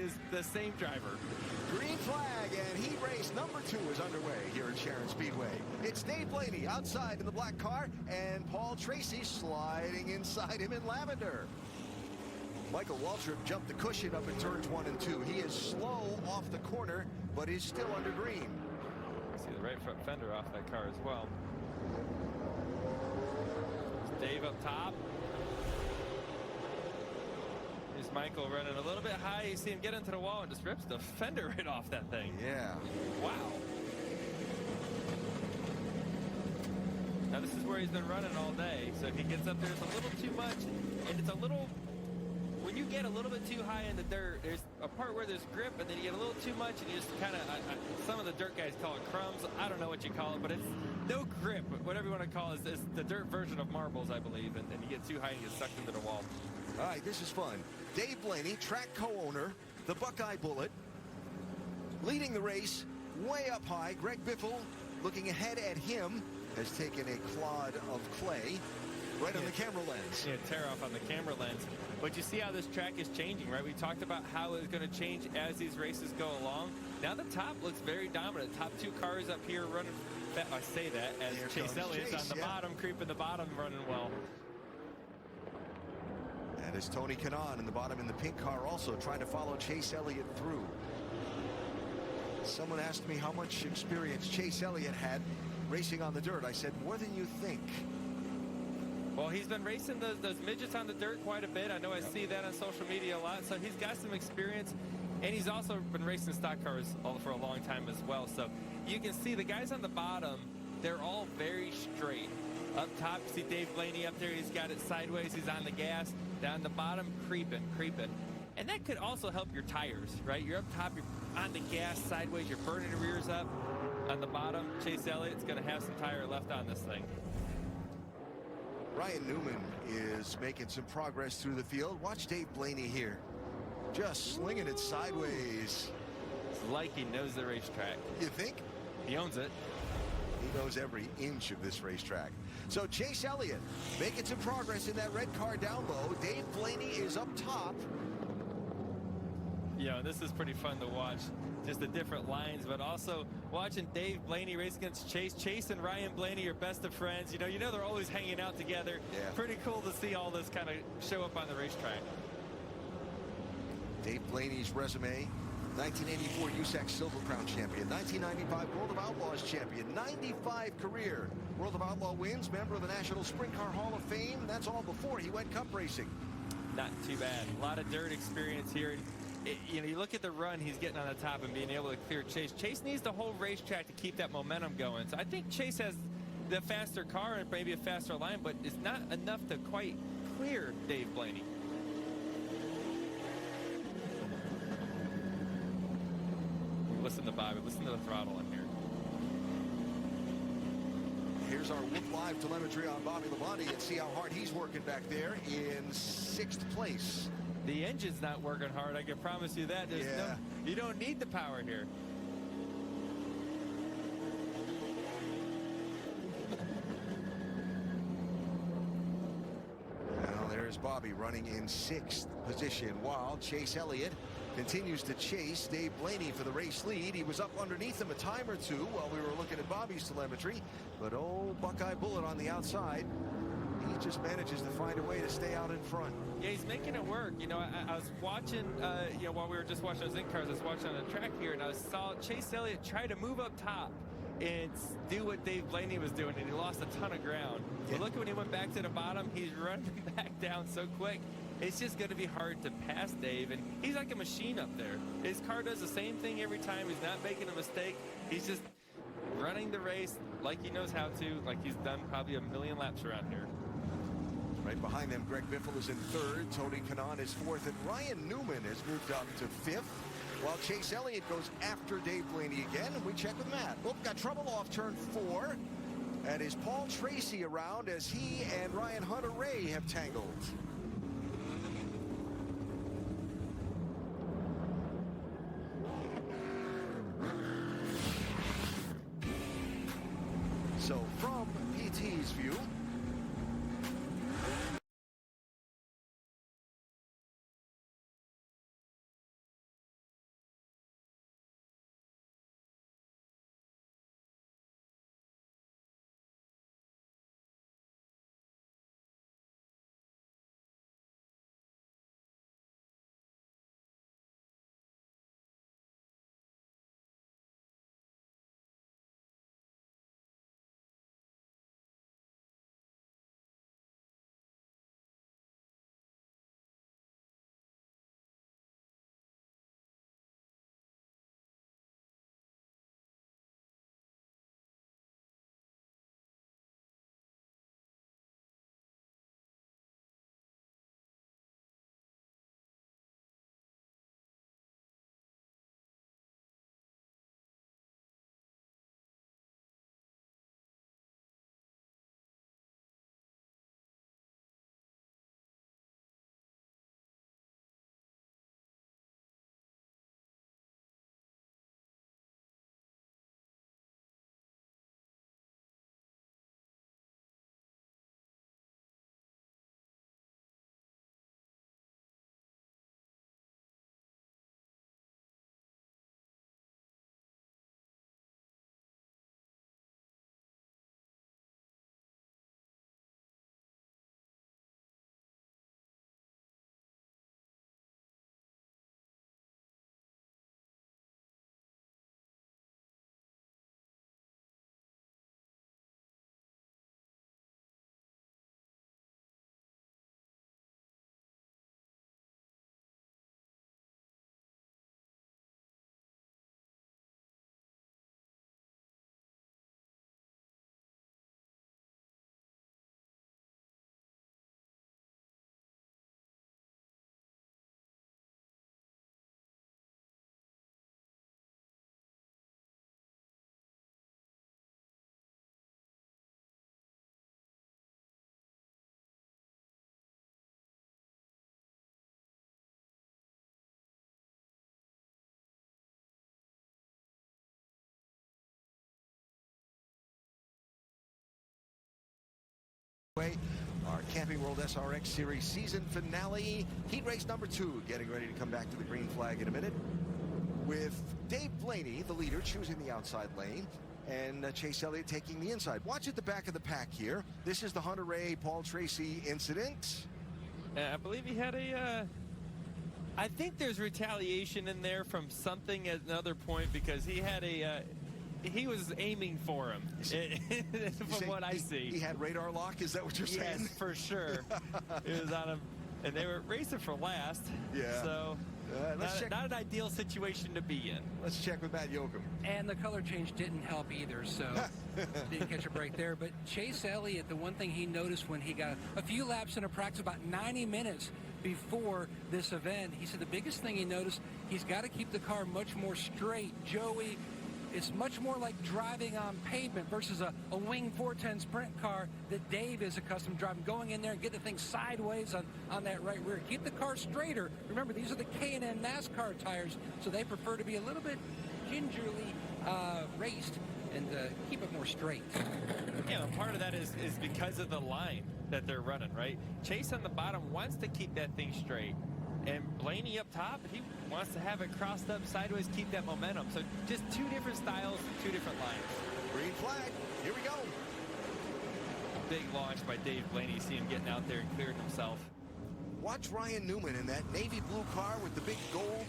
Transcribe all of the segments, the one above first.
is the same driver. Green flag, and heat race number 2 is underway here at Sharon Speedway. It's Dave Blaney outside in the black car, and Paul Tracy sliding inside him in lavender. Michael Waltrip jumped the cushion up in turns 1 and 2. He is slow off the corner, but is still under green. See the right front fender off that car as well. There's Dave up top. Here's Michael running a little bit high. You see him get into the wall and just rips the fender right off that thing. Yeah. Wow. Now this is where he's been running all day. So if he gets up there, it's a little too much, and it's a little. When you get a little bit too high in the dirt, there's a part where there's grip, and then you get a little too much, and you just kind of, some of the dirt guys call it crumbs. I don't know what you call it, but it's no grip. Whatever you want to call it, it's the dirt version of marbles, I believe, and you get too high and you get sucked into the wall. All right, this is fun. Dave Blaney, track co-owner, the Buckeye Bullet, leading the race way up high. Greg Biffle looking ahead at him, has taken a clod of clay right on the camera lens. Yeah, tear off on the camera lens. But you see how this track is changing, right? We talked about how it's going to change as these races go along. Now the top looks very dominant. Top 2 cars up here running, I say that, as Chase Elliott's on the bottom, creeping the bottom, running well. And as Tony Kanaan in the bottom in the pink car also trying to follow Chase Elliott through. Someone asked me how much experience Chase Elliott had racing on the dirt. I said, more than you think. Well, he's been racing those midgets on the dirt quite a bit. I know I see that on social media a lot. So he's got some experience, and he's also been racing stock cars for a long time as well. So you can see the guys on the bottom, they're all very straight. Up top, you see Dave Blaney up there. He's got it sideways. He's on the gas. Down the bottom, creeping. And that could also help your tires, right? You're up top, you're on the gas sideways. You're burning your rears up. On the bottom, Chase Elliott's going to have some tire left on this thing. Ryan Newman is making some progress through the field. Watch Dave Blaney here. Just slinging it sideways. It's like he knows the racetrack. You think? He owns it. He knows every inch of this racetrack. So Chase Elliott making some progress in that red car down low. Dave Blaney is up top. Yeah, this is pretty fun to watch. Just the different lines, but also watching Dave Blaney race against Chase. Chase and Ryan Blaney are best of friends. You know they're always hanging out together. Yeah. Pretty cool to see all this kind of show up on the racetrack. Dave Blaney's resume: 1984 USAC Silver Crown champion, 1995 World of Outlaws champion, 95 career World of Outlaw wins, member of the National Sprint Car Hall of Fame. That's all before he went cup racing. Not too bad. A lot of dirt experience here. You look at the run he's getting on the top and being able to clear Chase. Chase needs the whole racetrack to keep that momentum going. So I think Chase has the faster car and maybe a faster line, but it's not enough to quite clear Dave Blaney. Listen to Bobby. Listen to the throttle in here. Here's our Whoop Live telemetry on Bobby Labonte, and see how hard he's working back there in 6th place. The engine's not working hard, I can promise you that. You don't need the power here. Now there's Bobby running in 6th position, while Chase Elliott continues to chase Dave Blaney for the race lead. He was up underneath him a time or two while we were looking at Bobby's telemetry, but Buckeye Bullet on the outside, he just manages to find a way to stay out in front. Yeah, he's making it work. I was watching, while we were just watching those in-cars, I was watching on the track here, and I saw Chase Elliott try to move up top and do what Dave Blaney was doing, and he lost a ton of ground. Yeah. But look, when he went back to the bottom, he's running back down so quick. It's just going to be hard to pass Dave, and he's like a machine up there. His car does the same thing every time. He's not making a mistake. He's just running the race like he knows how to, like he's done probably a million laps around here. Right behind them, Greg Biffle is in 3rd. Tony Kanaan is 4th, and Ryan Newman has moved up to 5th. While Chase Elliott goes after Dave Blaney again, and we check with Matt. Got trouble off turn 4. And is Paul Tracy around as he and Ryan Hunter-Ray have tangled? So from PT's view, Our Camping World SRX Series season finale, heat race number 2, getting ready to come back to the green flag in a minute, with Dave Blaney, the leader, choosing the outside lane, and Chase Elliott taking the inside. Watch at the back of the pack here. This is the Hunter Ray Paul Tracy incident. I believe he had a I think there's retaliation in there from something at another point, because he had he was aiming for him, from what I see. He had radar lock, is that what you're saying? Yes, for sure. It was on him, and they were racing for last. Yeah. So not an ideal situation to be in. Let's check with Matt Yoakum. And the color change didn't help either, so didn't catch a break there. But Chase Elliott, the one thing he noticed when he got a few laps in a practice, about 90 minutes before this event, he said the biggest thing he noticed, he's got to keep the car much more straight. Joey, it's much more like driving on pavement versus a wing 410 sprint car that Dave is accustomed to driving, going in there and get the thing sideways on that right rear. Keep the car straighter. Remember, these are the K&N NASCAR tires, so they prefer to be a little bit gingerly raced and keep it more straight. Yeah, part of that is because of the line that they're running, right? Chase on the bottom wants to keep that thing straight, and Blaney up top, he wants to have it crossed up sideways, keep that momentum. So just two different styles, two different lines. Green flag, here we go. Big launch by Dave Blaney. You see him getting out there and clearing himself. Watch Ryan Newman in that navy blue car with the big gold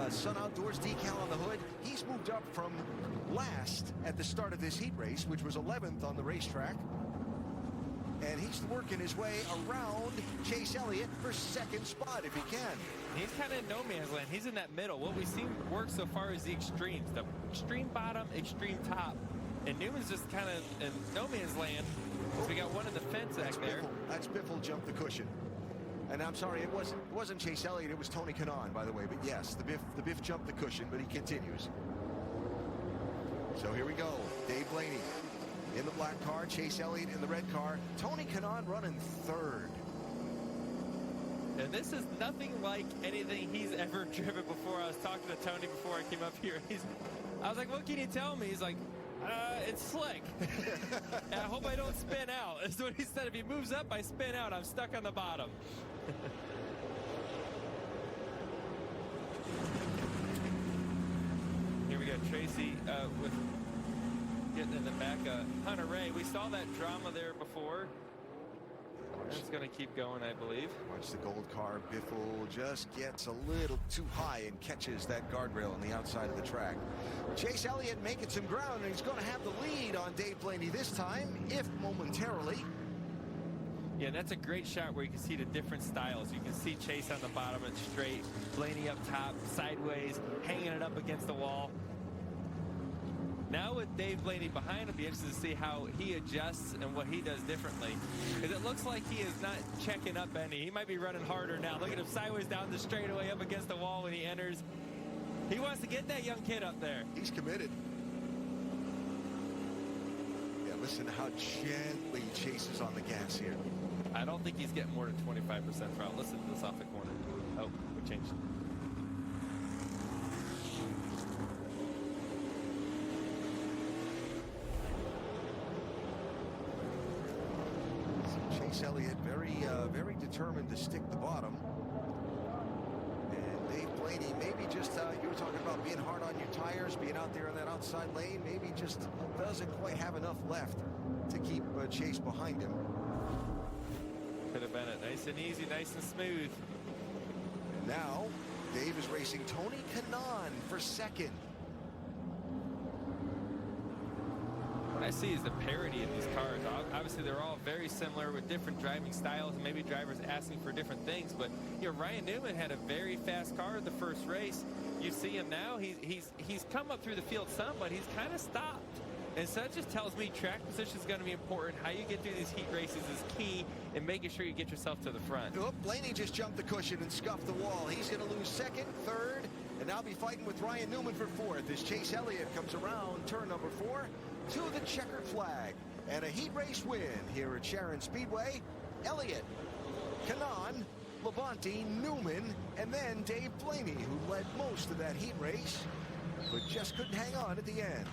Sun Outdoors decal on the hood. He's moved up from last at the start of this heat race, which was 11th on the racetrack. And he's working his way around Chase Elliott for second spot if he can. He's kind of in no man's land. He's in that middle. What we've seen work so far is the extremes. The extreme bottom, extreme top. And Newman's just kind of in no man's land. So we got one of the fence back there. That's Biffle jumped the cushion. And I'm sorry, it wasn't Chase Elliott, it was Tony Kanaan, by the way. But yes, the Biff jumped the cushion, but he continues. So here we go. Dave Blaney in the black car, Chase Elliott in the red car, Tony Kanaan running third. And this is nothing like anything he's ever driven before. I was talking to Tony before I came up here. I was like, what can you tell me? He's like, it's slick. And I hope I don't spin out. That's what he said. If he moves up, I spin out. I'm stuck on the bottom. Here we go, Tracy with getting in the back of Hunter Ray. We saw that drama there before. It's going to keep going, I believe. Watch the gold car. Biffle just gets a little too high and catches that guardrail on the outside of the track. Chase Elliott making some ground, and he's going to have the lead on Dave Blaney this time, if momentarily. Yeah, that's a great shot where you can see the different styles. You can see Chase on the bottom and straight, Blaney up top, sideways, hanging it up against the wall. Now with Dave Blaney behind him, be interested to see how he adjusts and what he does differently. Because it looks like he is not checking up any. He might be running harder now. Look at him sideways down the straightaway up against the wall when he enters. He wants to get that young kid up there. He's committed. Yeah, listen to how gently Chase is on the gas here. I don't think he's getting more than 25% throttle. Listen to this off the corner. Oh, we changed. Chase Elliott very determined to stick the bottom. And Dave Blaney maybe just, you were talking about being hard on your tires, being out there in that outside lane, maybe just doesn't quite have enough left to keep Chase behind him. Could have been it. Nice and easy, nice and smooth. And now, Dave is racing Tony Kanaan for second. What I see is the parity in these cars. Obviously, they're all very similar with different driving styles and maybe drivers asking for different things. But you know, Ryan Newman had a very fast car in the first race. You see him now. He's come up through the field some, but he's kind of stopped. And so that just tells me track position is going to be important. How you get through these heat races is key in making sure you get yourself to the front. Oh, Blaney just jumped the cushion and scuffed the wall. He's going to lose second, third, and now be fighting with Ryan Newman for fourth as Chase Elliott comes around turn number 4 to the checkered flag. And a heat race win here at Sharon Speedway. Elliott, Kanaan, Labonte, Newman, and then Dave Blaney, who led most of that heat race, but just couldn't hang on at the end.